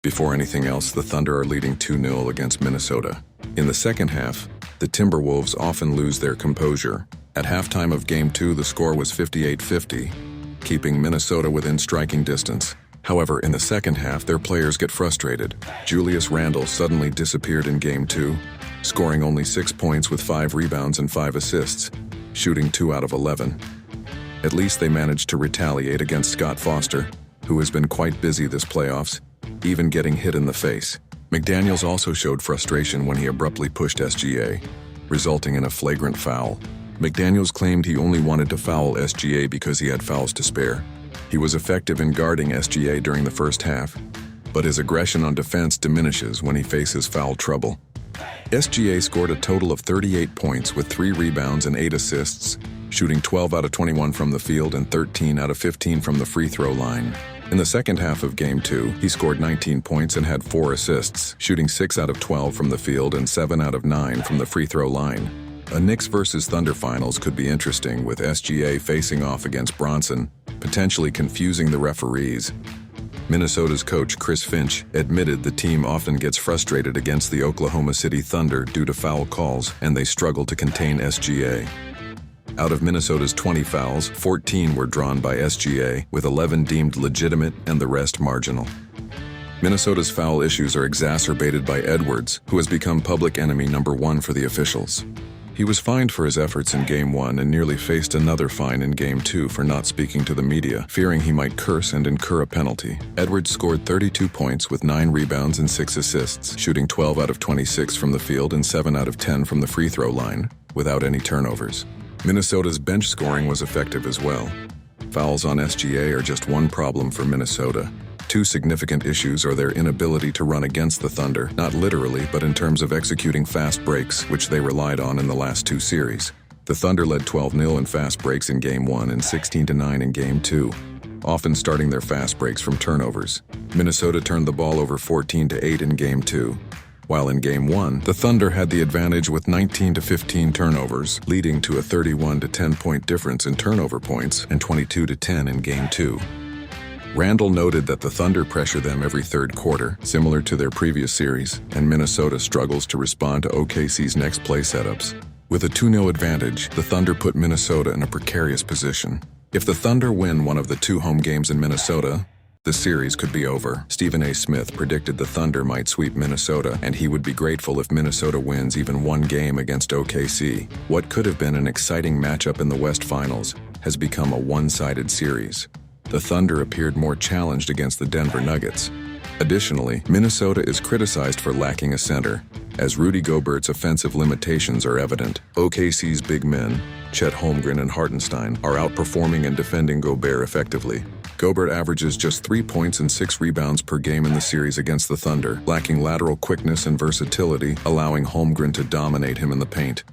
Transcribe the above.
Before anything else, the Thunder are leading 2-0 against Minnesota. In the second half, the Timberwolves often lose their composure. At halftime of Game 2, the score was 58-50, keeping Minnesota within striking distance. However, in the second half, their players get frustrated. Julius Randle suddenly disappeared in Game 2, scoring only 6 points with 5 rebounds and 5 assists, shooting 2 out of 11. At least they managed to retaliate against Scott Foster, who has been quite busy this playoffs, even getting hit in the face. McDaniels also showed frustration when he abruptly pushed SGA, resulting in a flagrant foul. McDaniels claimed he only wanted to foul SGA because he had fouls to spare. He was effective in guarding SGA during the first half, but his aggression on defense diminishes when he faces foul trouble. SGA scored a total of 38 points with 3 rebounds and 8 assists, shooting 12 out of 21 from the field and 13 out of 15 from the free throw line. In the second half of Game 2, he scored 19 points and had 4 assists, shooting 6 out of 12 from the field and 7 out of 9 from the free throw line. A Knicks vs. Thunder finals could be interesting, with SGA facing off against Bronson, potentially confusing the referees. Minnesota's coach Chris Finch admitted the team often gets frustrated against the Oklahoma City Thunder due to foul calls, and they struggle to contain SGA. Out of Minnesota's 20 fouls, 14 were drawn by SGA, with 11 deemed legitimate and the rest marginal. Minnesota's foul issues are exacerbated by Edwards, who has become public enemy number 1 for the officials. He was fined for his efforts in Game 1 and nearly faced another fine in Game 2 for not speaking to the media, fearing he might curse and incur a penalty. Edwards scored 32 points with 9 rebounds and 6 assists, shooting 12 out of 26 from the field and 7 out of 10 from the free throw line, without any turnovers. Minnesota's bench scoring was effective as well. Fouls on SGA are just one problem for Minnesota. 2 significant issues are their inability to run against the Thunder, not literally, but in terms of executing fast breaks, which they relied on in the last 2 series. The Thunder led 12-0 in fast breaks in Game 1 and 16-9 in Game 2, often starting their fast breaks from turnovers. Minnesota turned the ball over 14-8 in Game 2. While in Game 1, the Thunder had the advantage with 19-15 turnovers, leading to a 31-10-point difference in turnover points and 22-10 in Game 2. Randle noted that the Thunder pressure them every third quarter, similar to their previous series, and Minnesota struggles to respond to OKC's next play setups. With a 2-0 advantage, the Thunder put Minnesota in a precarious position. If the Thunder win one of the 2 home games in Minnesota, the series could be over. Stephen A. Smith predicted the Thunder might sweep Minnesota, and he would be grateful if Minnesota wins even 1 game against OKC. What could have been an exciting matchup in the West Finals has become a one-sided series. The Thunder appeared more challenged against the Denver Nuggets. Additionally, Minnesota is criticized for lacking a center, as Rudy Gobert's offensive limitations are evident. OKC's big men, Chet Holmgren and Hartenstein, are outperforming and defending Gobert effectively. Gobert averages just 3 points and 6 rebounds per game in the series against the Thunder, lacking lateral quickness and versatility, allowing Holmgren to dominate him in the paint.